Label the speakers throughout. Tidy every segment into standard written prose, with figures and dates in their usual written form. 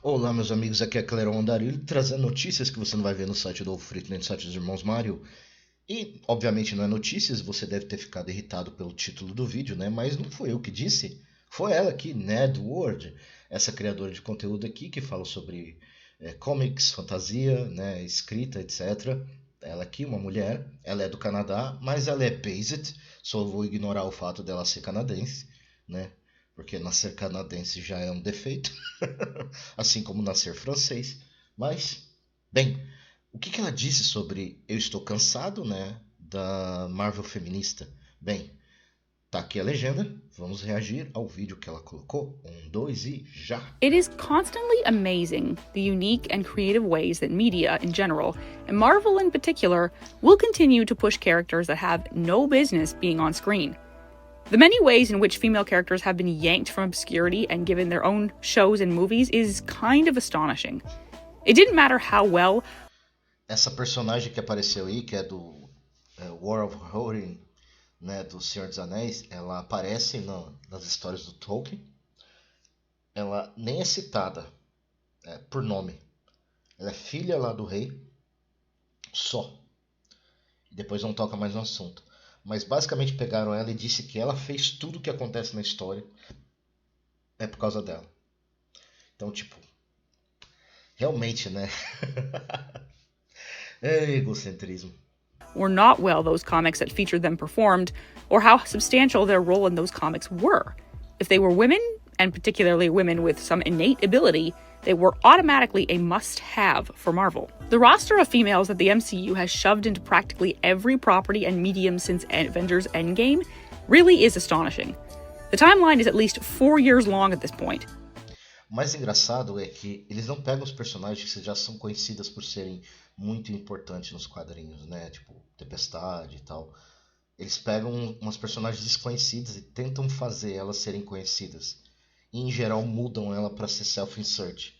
Speaker 1: Olá, meus amigos, aqui é Cleron Andarilho, trazendo notícias que você não vai ver no site do Ovo Frito nem no site dos Irmãos Mario. E, obviamente, não é notícias, você deve ter ficado irritado pelo título do vídeo, né? Mas não foi eu que disse, foi ela aqui, Ned Ward, essa criadora de conteúdo aqui que fala sobre comics, fantasia, né, escrita, etc. Ela aqui, uma mulher, ela é do Canadá, mas ela é based, só vou ignorar o fato dela ser canadense, né? Porque nascer canadense já é um defeito, assim como nascer francês. Mas, bem, o que ela disse sobre eu estou cansado, né, da Marvel feminista? Bem, tá aqui a legenda, vamos reagir ao vídeo que ela colocou. 1, 2 e já!
Speaker 2: It is constantly amazing the unique and creative ways that media in general, and Marvel in particular, will continue to push characters that have no business being on screen. The many ways in which female characters have been yanked from obscurity and given their own shows and movies is kind of astonishing. It didn't matter how well.
Speaker 1: Essa personagem que apareceu aí, que é do War of Rohirrim, né, do Senhor dos Anéis, ela aparece nas histórias do Tolkien. Ela nem é citada por nome. Ela é filha lá do rei, só. E depois não toca mais no assunto. Mas basicamente pegaram ela e disse que ela fez tudo o que acontece na história é por causa dela. Então, tipo, realmente, né? É egocentrismo.
Speaker 2: Or not well those comics that featured them performed, or how substantial their role in those comics were. If they were women, and particularly women with some innate ability, they were automatically a must-have for Marvel. The roster of females that the MCU has shoved into practically every property and medium since Avengers Endgame really is astonishing. The timeline is at least 4 years long at this point.
Speaker 1: O mais engraçado é que eles não pegam os personagens que já são conhecidas por serem muito importantes nos quadrinhos, né? Tipo, Tempestade e tal. Eles pegam umas personagens desconhecidas e tentam fazer elas serem conhecidas. E, em geral, mudam ela para ser self-insert,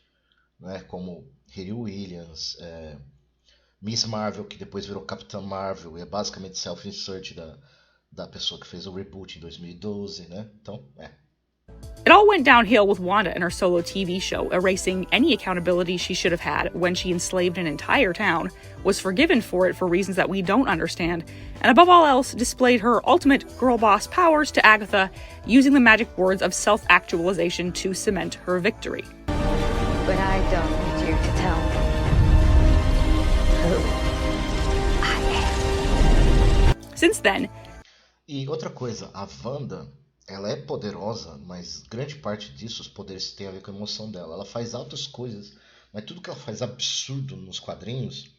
Speaker 1: né? Como Riri Williams, Miss Marvel, que depois virou Capitã Marvel, e é basicamente self-insert da pessoa que fez o reboot em 2012, né? Então,
Speaker 2: It all went downhill with Wanda and her solo TV show, erasing any accountability she should have had when she enslaved an entire town, was forgiven for it for reasons that we don't understand, and above all else, displayed her ultimate girl boss powers to Agatha, using the magic words of self-actualization to cement her victory.
Speaker 3: But I don't need you to tell me who I am.
Speaker 2: Since then.
Speaker 1: E outra coisa, a Wanda, ela é poderosa, mas grande parte disso, os poderes têm a ver com a emoção dela. Ela faz altas coisas, mas tudo que ela faz absurdo nos quadrinhos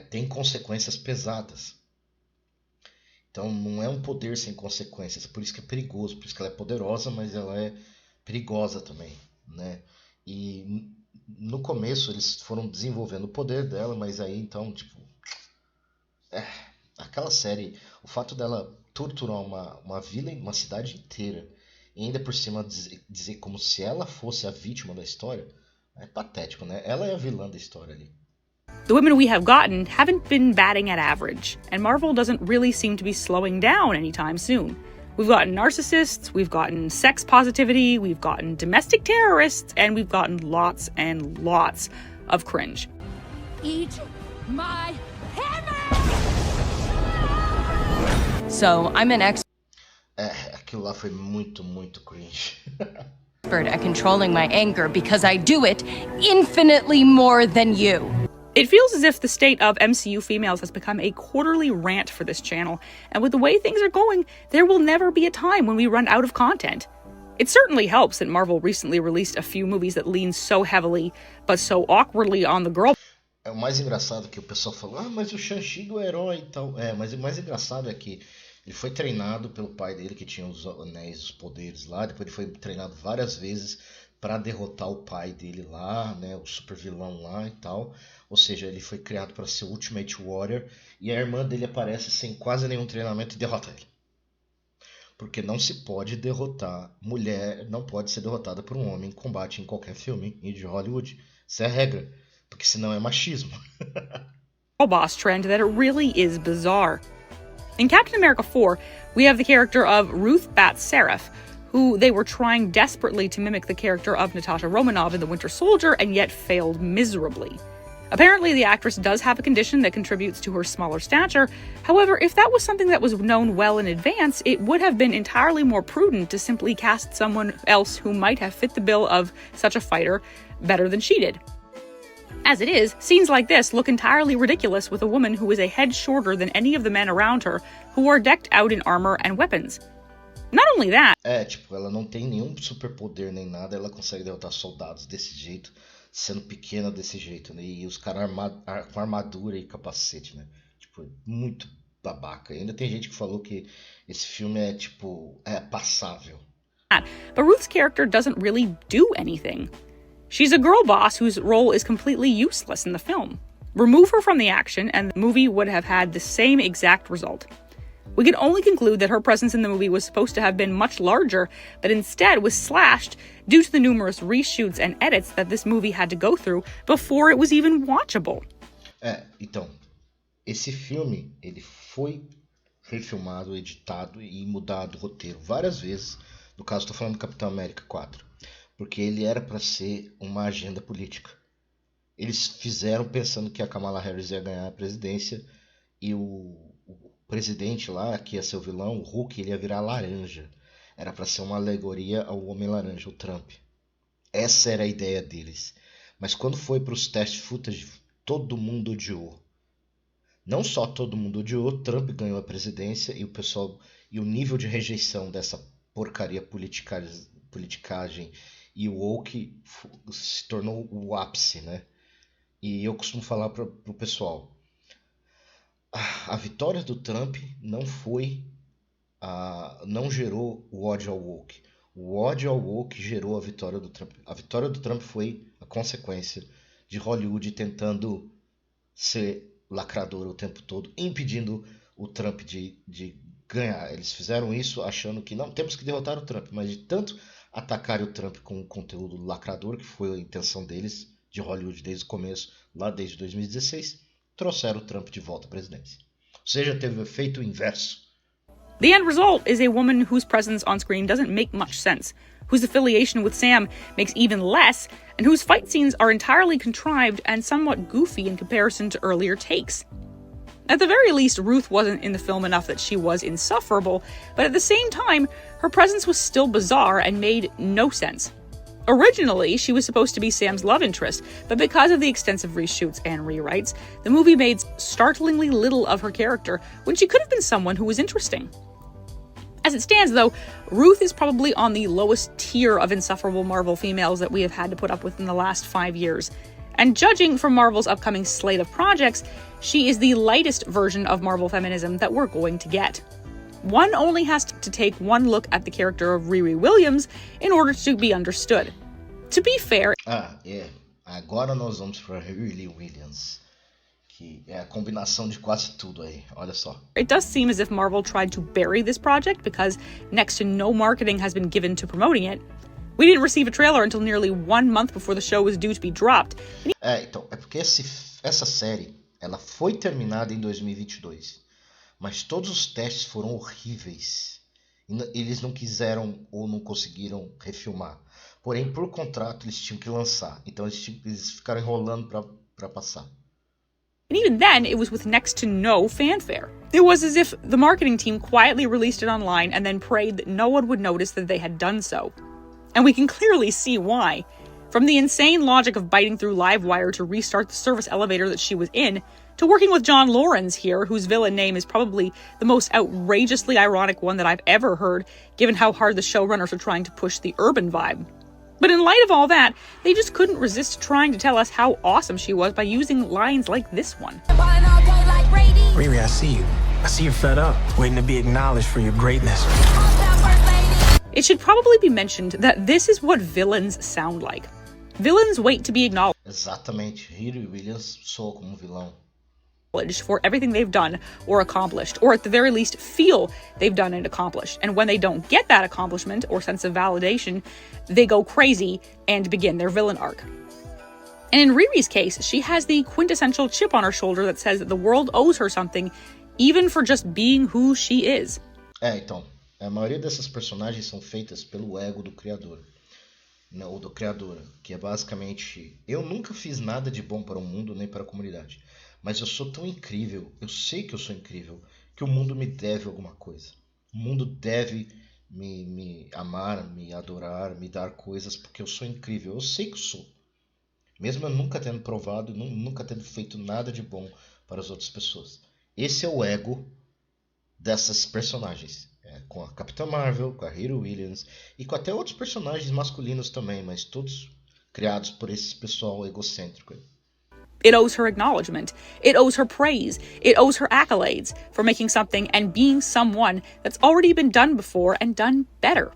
Speaker 1: tem consequências pesadas. Então não é um poder sem consequências, por isso que é perigoso, por isso que ela é poderosa, mas ela é perigosa também, né? E no começo eles foram desenvolvendo o poder dela, mas aí então, tipo, aquela série, o fato dela torturar uma vila, uma cidade inteira, e ainda por cima dizer como se ela fosse a vítima da história, é patético, né? Ela é a vilã da história ali.
Speaker 2: The women we have gotten haven't been batting at average, and Marvel doesn't really seem to be slowing down anytime soon. We've gotten narcissists, we've gotten sex positivity, we've gotten domestic terrorists, and we've gotten lots and lots of cringe.
Speaker 4: Eat my hammer! So, I'm an expert
Speaker 1: Aquilo lá foi muito, muito cringe.
Speaker 4: at controlling my anger because I do it infinitely more than you.
Speaker 2: It feels as if the state of MCU females has become a quarterly rant for this channel, and with the way things are going, there will never be a time when we run out of content. It certainly helps that Marvel recently released a few movies that lean so heavily, but so awkwardly on the girl.
Speaker 1: O mais engraçado é que o pessoal falou, mas o Shang-Chi é herói e tal. Mas o mais engraçado é que ele foi treinado pelo pai dele, que tinha os anéis, os poderes lá. Depois ele foi treinado várias vezes para derrotar o pai dele lá, né, o super vilão lá e tal. Ou seja, ele foi criado para ser o Ultimate Warrior. E a irmã dele aparece sem quase nenhum treinamento e derrota ele. Porque não se pode derrotar mulher, não pode ser derrotada por um homem em combate em qualquer filme de Hollywood. Isso é a regra, porque senão é machismo.
Speaker 2: Girl boss trend that it really is bizarre. In Captain America 4, we have the character of Ruth Bates Seraph, who they were trying desperately to mimic the character of Natasha Romanoff in The Winter Soldier and yet failed miserably. Apparently, the actress does have a condition that contributes to her smaller stature. However, if that was something that was known well in advance, it would have been entirely more prudent to simply cast someone else who might have fit the bill of such a fighter better than she did. As it is, scenes like this look entirely ridiculous with a woman who is a head shorter than any of the men around her, who are decked out in armor and weapons. Not only that...
Speaker 1: ela não tem nenhum superpoder nem nada, ela consegue derrotar soldados desse jeito, sendo pequena desse jeito, né? E os caras com armadura e capacete, né? Tipo, muito babaca. E ainda tem gente que falou que esse filme é passável.
Speaker 2: But Ruth's character doesn't really do anything. She's a girl boss whose role is completely useless in the film. Remove her from the action, and the movie would have had the same exact result. We can only conclude that her presence in the movie was supposed to have been much larger, but instead was slashed due to the numerous reshoots and edits that this movie had to go through before it was even watchable.
Speaker 1: Então, esse filme, ele foi refilmado, editado e mudado o roteiro várias vezes. No caso, estou falando do Capitão América 4, porque ele era para ser uma agenda política. Eles fizeram pensando que a Kamala Harris ia ganhar a presidência e o presidente lá, que ia ser o vilão, o Hulk, ele ia virar laranja. Era para ser uma alegoria ao Homem-Laranja, o Trump. Essa era a ideia deles. Mas quando foi para os test footage, todo mundo odiou. Não só todo mundo odiou, Trump ganhou a presidência e o pessoal, e o nível de rejeição dessa porcaria politicagem e o woke se tornou o ápice, né? E eu costumo falar para o pessoal, a vitória do Trump não gerou o ódio ao woke. O ódio ao woke gerou a vitória do Trump. A vitória do Trump foi a consequência de Hollywood tentando ser lacrador o tempo todo, impedindo o Trump de ganhar. Eles fizeram isso achando que não, temos que derrotar o Trump, mas de tanto atacar o Trump com o conteúdo lacrador, que foi a intenção deles, de Hollywood desde o começo, lá desde 2016, trouxeram o Trump de volta à presidência. Ou seja, teve o efeito inverso.
Speaker 2: The end result is a woman whose presence on screen doesn't make much sense, whose affiliation with Sam makes even less, and whose fight scenes are entirely contrived and somewhat goofy in comparison to earlier takes. At the very least, Ruth wasn't in the film enough that she was insufferable, but at the same time, her presence was still bizarre and made no sense. Originally, she was supposed to be Sam's love interest, but because of the extensive reshoots and rewrites, the movie made startlingly little of her character when she could have been someone who was interesting. As it stands, though, Ruth is probably on the lowest tier of insufferable Marvel females that we have had to put up with in the last 5 years. And judging from Marvel's upcoming slate of projects, she is the lightest version of Marvel feminism that we're going to get. One only has to take one look at the character of Riri Williams in order to be understood. To be fair...
Speaker 1: Agora nós vamos para Riri Williams, que é a combinação de quase tudo aí, olha só.
Speaker 2: It does seem as if Marvel tried to bury this project because next to no marketing has been given to promoting it. We didn't receive a trailer until nearly 1 month before the show was due to be dropped.
Speaker 1: Então, é porque essa série, ela foi terminada em 2022, mas todos os testes foram horríveis. Eles não quiseram ou não conseguiram refilmar. Porém, por contrato, eles tinham que lançar. Então, eles ficaram enrolando para passar.
Speaker 2: And even then, it was with next to no fanfare. It was as if the marketing team quietly released it online and then prayed that no one would notice that they had done so. And we can clearly see why. From the insane logic of biting through Livewire to restart the service elevator that she was in, to working with John Lawrence here, whose villain name is probably the most outrageously ironic one that I've ever heard, given how hard the showrunners are trying to push the urban vibe. But in light of all that, they just couldn't resist trying to tell us how awesome she was by using lines like this one.
Speaker 5: Riri, I see you. I see you're fed up, waiting to be acknowledged for your greatness.
Speaker 2: It should probably be mentioned that this is what villains sound like. Villains wait to be acknowledged.
Speaker 1: Exatamente. Riri Williams soa como vilão.
Speaker 2: For everything they've done or accomplished, or at the very least feel they've done and accomplished. And when they don't get that accomplishment or sense of validation, they go crazy and begin their villain arc. And in Riri's case, she has the quintessential chip on her shoulder that says that the world owes her something, even for just being who she is.
Speaker 1: Então, A maioria dessas personagens são feitas pelo ego do criador, né, ou da criadora, que é basicamente: eu nunca fiz nada de bom para o mundo nem para a comunidade, mas eu sou tão incrível, eu sei que eu sou incrível, que o mundo me deve alguma coisa. O mundo deve me amar, me adorar, me dar coisas, porque eu sou incrível, eu sei que eu sou. Mesmo eu nunca tendo provado, nunca tendo feito nada de bom para as outras pessoas. Esse é o ego dessas personagens. Com a Capitã Marvel, com a Riri Williams e com até outros personagens masculinos também, mas todos criados por esse pessoal egocêntrico.
Speaker 2: It owes her acknowledgement. It owes her praise. It owes her accolades for making something and being someone that's already been done before and done better.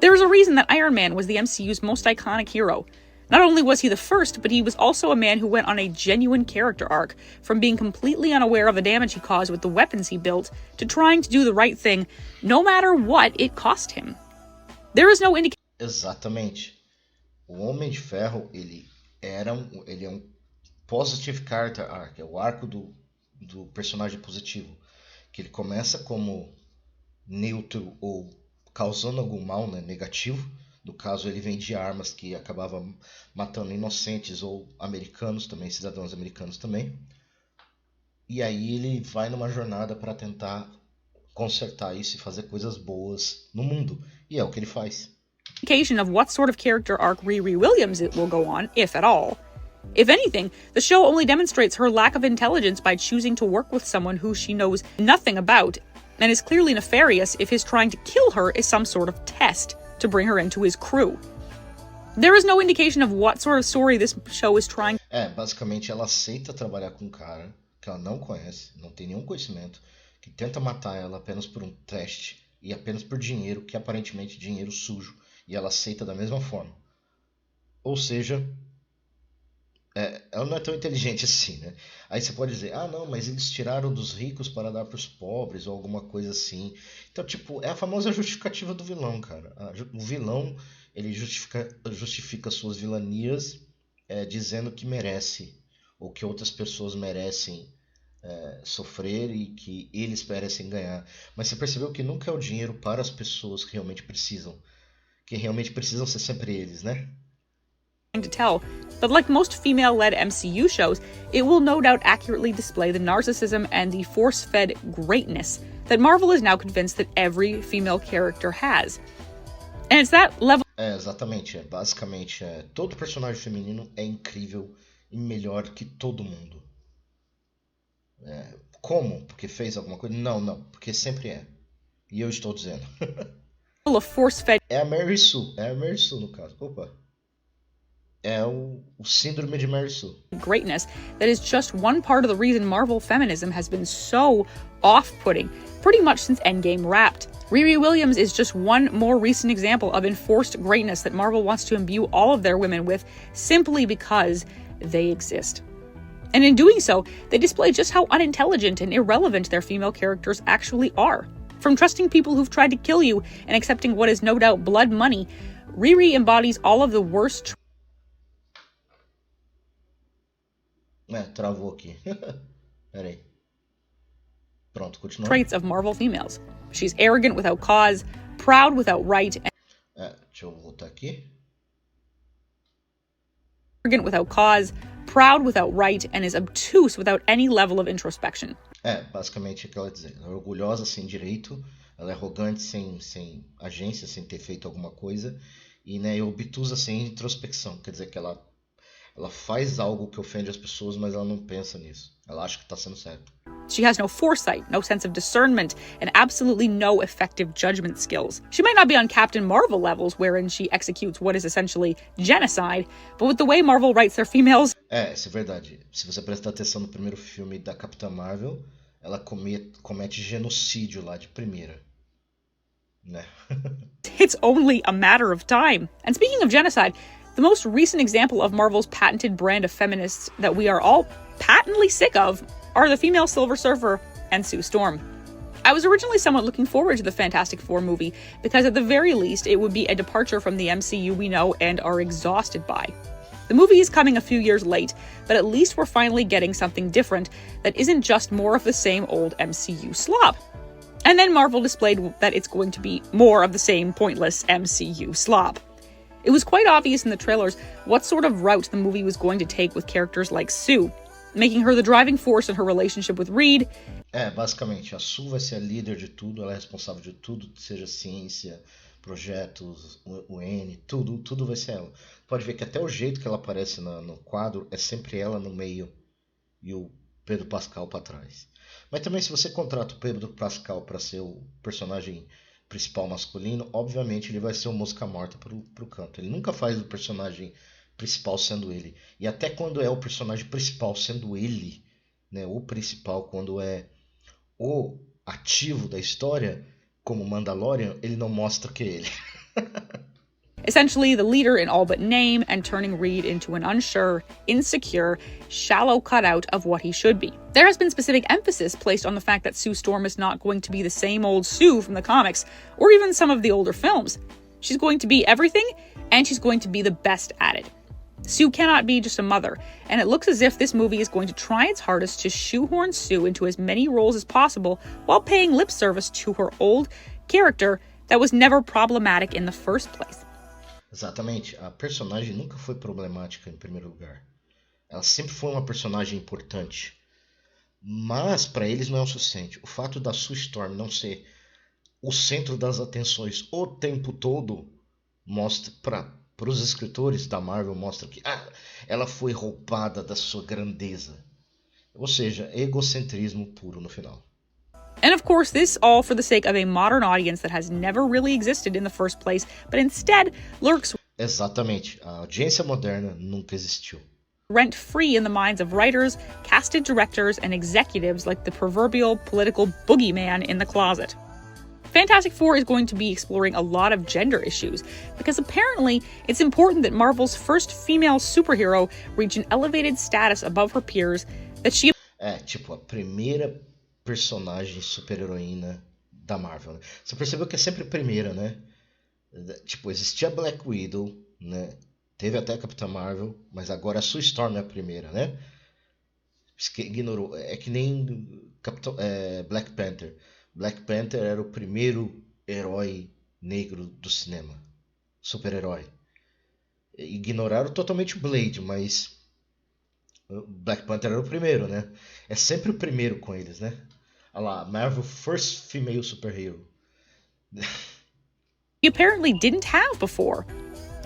Speaker 2: There is a reason that Iron Man was the MCU's most iconic hero. Not only was he the first, but he was also a man who went on a genuine character arc, from being completely unaware of the damage he caused with the weapons he built, to trying to do the right thing, no matter what it cost him. There is no indication.
Speaker 1: Exatamente. O Homem de Ferro, ele é um positive character arc, é o arco do personagem positivo, que ele começa como neutro ou causando algum mal, né, negativo. No caso, ele vendia armas que acabavam matando inocentes ou americanos também, cidadãos americanos também. E aí ele vai numa jornada para tentar consertar isso e fazer coisas boas no mundo. E é o que ele faz.
Speaker 2: Indication of what sort of character arc Riri Williams it will go on, if at all. If anything, the show only demonstrates her lack of intelligence by choosing to work with someone who she knows nothing about, and is clearly nefarious if his trying to kill her is some sort of test to bring her into his crew. There is no indication of what sort of story this show is trying.
Speaker 1: Basicamente ela aceita trabalhar com um cara que ela não conhece, não tem nenhum conhecimento, que tenta matar ela apenas por um teste e apenas por dinheiro, que é aparentemente dinheiro sujo, e ela aceita da mesma forma. Ou seja, ela não é tão inteligente assim, né? Aí você pode dizer: não, mas eles tiraram dos ricos para dar para os pobres, ou alguma coisa assim. Então, tipo, é a famosa justificativa do vilão, cara. O vilão, ele justifica suas vilanias dizendo que merece, ou que outras pessoas merecem sofrer e que eles merecem ganhar. Mas você percebeu que nunca é o dinheiro para as pessoas que realmente precisam. Que realmente precisam ser sempre eles, né?
Speaker 2: To tell, but like most female-led MCU shows, it will no doubt accurately display the narcissism and the force-fed greatness that Marvel is now convinced that every female character has. And it's that level...
Speaker 1: Exatamente. Basicamente, todo personagem feminino é incrível e melhor que todo mundo. Como? Porque fez alguma coisa? Não, porque sempre é. E eu estou dizendo.
Speaker 2: of force-fed...
Speaker 1: É a Mary Sue no caso. Opa. É o síndrome de Mary Sue.
Speaker 2: Greatness that is just one part of the reason Marvel feminism has been so off-putting, pretty much since Endgame wrapped. Riri Williams is just one more recent example of enforced greatness that Marvel wants to imbue all of their women with simply because they exist. And in doing so, they display just how unintelligent and irrelevant their female characters actually are. From trusting people who've tried to kill you and accepting what is no doubt blood money, Riri embodies all of the worst
Speaker 1: travou aqui. Peraí. Pronto, continua.
Speaker 2: traits of Marvel females. She's arrogant without cause, proud without right, and
Speaker 1: deixa eu voltar aqui.
Speaker 2: arrogant without cause, proud without right, and is obtuse without any level of introspection.
Speaker 1: Basicamente o que ela diz. Ela é orgulhosa sem direito, ela é arrogante sem agência, sem ter feito alguma coisa, e obtusa sem introspecção. Quer dizer que ela faz algo que ofende as pessoas, mas ela não pensa nisso. Ela acha que está sendo certo.
Speaker 2: She has no foresight, no sense of discernment, and absolutely no effective judgment skills. She might not be on Captain Marvel levels, wherein she executes what is essentially genocide, but with the way Marvel writes their females...
Speaker 1: Isso é verdade. Se você prestar atenção no primeiro filme da Capitã Marvel, ela comete genocídio lá de primeira. Né?
Speaker 2: It's only a matter of time. And speaking of genocide, the most recent example of Marvel's patented brand of feminists that we are all patently sick of are the female Silver Surfer and Sue Storm. I was originally somewhat looking forward to the Fantastic Four movie because at the very least it would be a departure from the MCU we know and are exhausted by. The movie is coming a few years late, but at least we're finally getting something different that isn't just more of the same old MCU slop. And then Marvel displayed that it's going to be more of the same pointless MCU slop. It was quite obvious in the trailers what sort of route the movie was going to take with characters like Sue, making her the driving force in her relationship with Reed.
Speaker 1: Basicamente, a Sue vai ser a líder de tudo, ela é responsável de tudo, seja ciência, projetos, o N, tudo vai ser ela. Pode ver que até o jeito que ela aparece no quadro é sempre ela no meio e o Pedro Pascal para trás. Mas também se você contrata o Pedro Pascal para ser o personagem principal masculino, obviamente ele vai ser o mosca morta pro canto. Ele nunca faz o personagem principal sendo ele. E até quando é o personagem principal sendo ele, né, o principal, quando é o ativo da história, como Mandalorian, ele não mostra que é ele.
Speaker 2: Essentially the leader in all but name and turning Reed into an unsure, insecure, shallow cutout of what he should be. There has been specific emphasis placed on the fact that Sue Storm is not going to be the same old Sue from the comics, or even some of the older films. She's going to be everything, and she's going to be the best at it. Sue cannot be just a mother, and it looks as if this movie is going to try its hardest to shoehorn Sue into as many roles as possible while paying lip service to her old character that was never problematic in the first place.
Speaker 1: Exatamente, a personagem nunca foi problemática em primeiro lugar. Ela sempre foi uma personagem importante. Mas para eles não é o suficiente. O fato da Sue Storm não ser o centro das atenções o tempo todo mostra para os escritores da Marvel, mostra que ela foi roubada da sua grandeza. Ou seja, egocentrismo puro no final.
Speaker 2: And of course, this all for the sake of a modern audience that has never really existed in the first place, but instead lurks
Speaker 1: Exatamente, a audiência moderna nunca existiu.
Speaker 2: Rent-free in the minds of writers, casted directors, and executives like the proverbial political boogeyman in the closet. Fantastic Four is going to be exploring a lot of gender issues, because apparently it's important that Marvel's first female superhero reach an elevated status above her peers that she...
Speaker 1: tipo, a primeira personagem super-heroína da Marvel, né? Você percebeu que é sempre a primeira, né? Tipo, existia Black Widow, né? Teve até a Capitã Marvel, mas agora a Sue Storm é a primeira, né? Ignorou. É que nem Black Panther. Black Panther era o primeiro herói negro do cinema. Super-herói. Ignoraram totalmente o Blade, mas Black Panther era o primeiro, né? É sempre o primeiro com eles, né? Olha lá, Marvel First Female Superhero.
Speaker 2: He apparently didn't have before.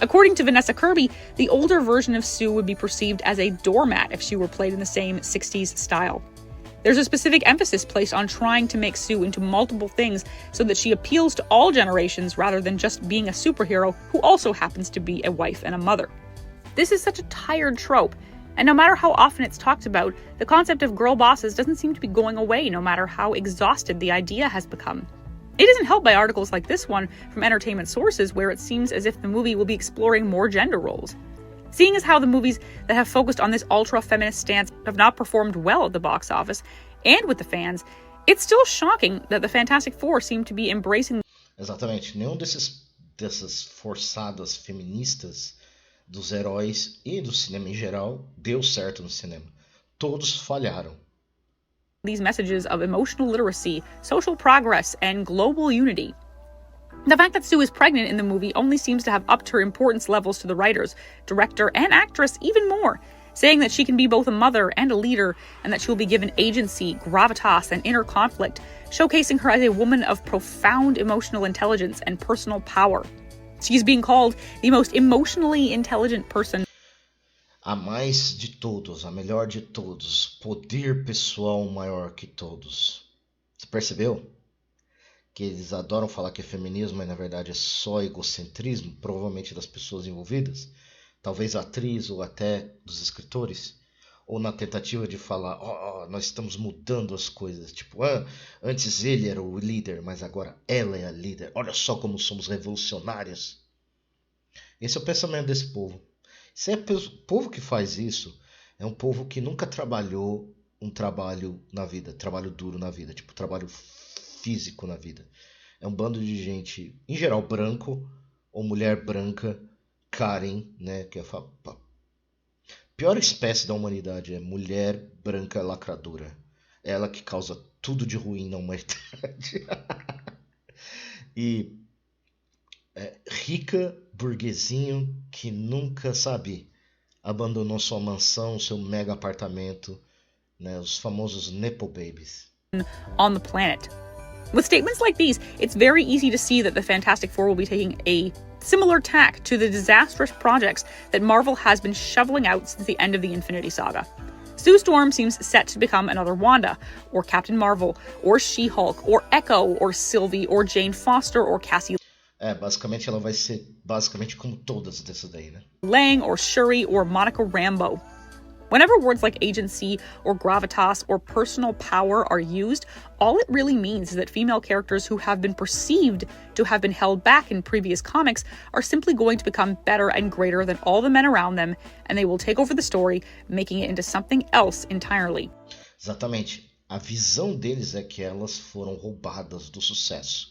Speaker 2: According to Vanessa Kirby, the older version of Sue would be perceived as a doormat if she were played in the same 60s style. There's a specific emphasis placed on trying to make Sue into multiple things so that she appeals to all generations rather than just being a superhero who also happens to be a wife and a mother. This is such a tired trope, and no matter how often it's talked about, the concept of girl bosses doesn't seem to be going away no matter how exhausted the idea has become. It isn't helped by articles like this one from entertainment sources where it seems as if the movie will be exploring more gender roles. Seeing as how the movies that have focused on this ultra-feminist stance have not performed well at the box office and with the fans, it's still shocking that the Fantastic Four seem to be embracing...
Speaker 1: Exatamente. Nenhum dessas forçadas feministas dos heróis e do cinema em geral deu certo no cinema. Todos falharam.
Speaker 2: These messages of emotional literacy, social progress, and global unity. The fact that Sue is pregnant in the movie only seems to have upped her importance levels to the writers, director, and actress even more, saying that she can be both a mother and a leader, and that she will be given agency, gravitas, and inner conflict, showcasing her as a woman of profound emotional intelligence and personal power. She's being called the most emotionally intelligent person.
Speaker 1: A mais de todos, a melhor de todos, poder pessoal maior que todos. Você percebeu? Que eles adoram falar que é feminismo, mas na verdade é só egocentrismo, provavelmente das pessoas envolvidas, talvez a atriz ou até dos escritores, ou na tentativa de falar, nós estamos mudando as coisas, tipo, antes ele era o líder, mas agora ela é a líder, olha só como somos revolucionários. Esse é o pensamento desse povo. Se é o povo que faz isso, é um povo que nunca trabalhou um trabalho na vida, trabalho duro na vida, tipo, trabalho físico na vida. É um bando de gente, em geral, branco ou mulher branca, Karen, né? Que é a pior espécie da humanidade, é mulher branca lacradora. É ela que causa tudo de ruim na humanidade. E rica, burguesinho, que nunca, sabe, abandonou sua mansão, seu mega apartamento, né, os famosos Nepo Babies.
Speaker 2: On the planet. With statements like these, it's very easy to see that the Fantastic Four will be taking a similar tack to the disastrous projects that Marvel has been shoveling out since the end of the Infinity Saga. Sue Storm seems set to become another Wanda, or Captain Marvel, or She-Hulk, or Echo, or Sylvie, or Jane Foster, or Cassie
Speaker 1: Basicamente ela vai ser basicamente como todas dessas daí, né?
Speaker 2: Lang, or Shuri, or Monica Rambeau. Whenever words like agency, or gravitas, or personal power are used, all it really means is that female characters who have been perceived to have been held back in previous comics are simply going to become better and greater than all the men around them, and they will take over the story, making it into something else entirely.
Speaker 1: Exatamente. A visão deles é que elas foram roubadas do sucesso.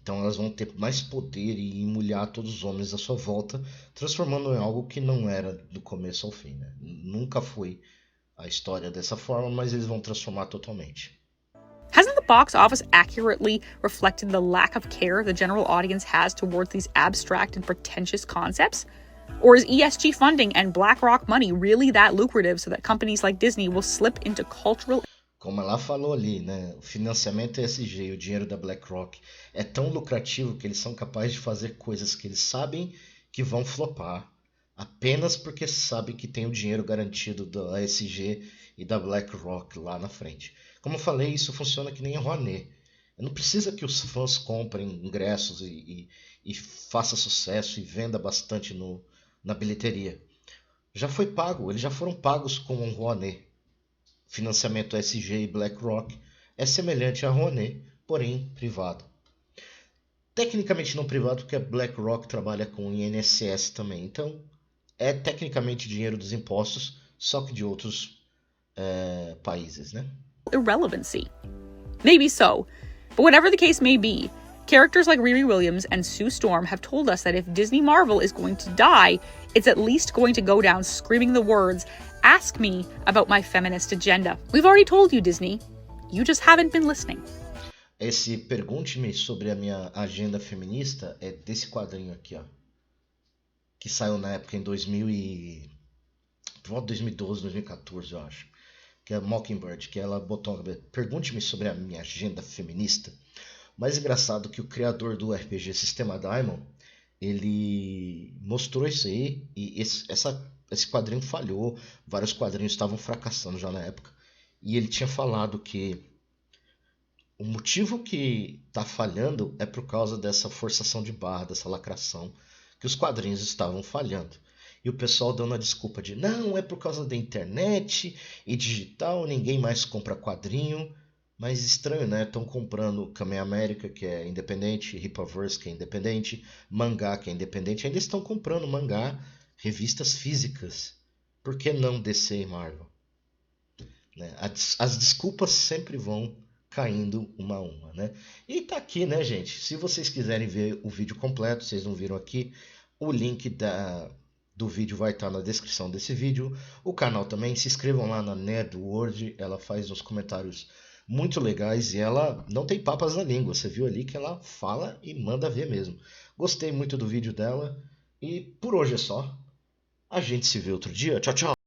Speaker 1: Então elas vão ter mais poder e emulhar todos os homens à sua volta, transformando em algo que não era do começo ao fim, né? Nunca foi a história dessa forma, mas eles vão transformar totalmente.
Speaker 2: Hasn't the box office accurately reflected the lack of care the general audience has towards these abstract and pretentious concepts? Or is ESG funding and BlackRock money really that lucrative so that companies like Disney will slip into cultural...
Speaker 1: Como ela falou ali, né? O financiamento ESG e o dinheiro da BlackRock é tão lucrativo que eles são capazes de fazer coisas que eles sabem que vão flopar, apenas porque sabem que tem o dinheiro garantido da ESG e da BlackRock lá na frente. Como eu falei, isso funciona que nem a Rouanet. Não precisa que os fãs comprem ingressos e faça sucesso e venda bastante na bilheteria. Já foi pago, eles já foram pagos com o Rouanet. Financiamento ESG e BlackRock é semelhante a Rouanet, porém privado. Tecnicamente não privado, porque a BlackRock trabalha com o INSS também. Então, é tecnicamente dinheiro dos impostos, só que de outros países, né?
Speaker 2: Irrelevancy. Maybe so, but whatever the case may be, characters like Riri Williams and Sue Storm have told us that if Disney Marvel is going to die, it's at least going to go down screaming the words, "Ask me about my feminist agenda." We've already told you, Disney. You just haven't been listening.
Speaker 1: Esse Pergunte-me sobre a minha agenda feminista é desse quadrinho aqui, ó. Que saiu na época em 2012, 2014, eu acho. Que é Mockingbird, que ela botou... Pergunte-me sobre a minha agenda feminista. Mais engraçado que o criador do RPG Sistema Diamond, ele mostrou isso aí, e esse quadrinho falhou, vários quadrinhos estavam fracassando já na época, e ele tinha falado que o motivo que está falhando é por causa dessa forçação de barra, dessa lacração, que os quadrinhos estavam falhando. E o pessoal dando a desculpa de não, é por causa da internet e digital, ninguém mais compra quadrinho. Mas estranho, né? Estão comprando Kamen América, que é independente, Rippaverse, que é independente, mangá, que é independente. Ainda estão comprando mangá, revistas físicas. Por que não DC e Marvel? Né? As desculpas sempre vão caindo uma a uma, né? E tá aqui, né, gente? Se vocês quiserem ver o vídeo completo, vocês não viram aqui, o link do vídeo vai estar na descrição desse vídeo. O canal também, se inscrevam lá na Nerdworld, ela faz uns comentários muito legais e ela não tem papas na língua. Você viu ali que ela fala e manda ver mesmo. Gostei muito do vídeo dela e por hoje é só. A gente se vê outro dia. Tchau, tchau!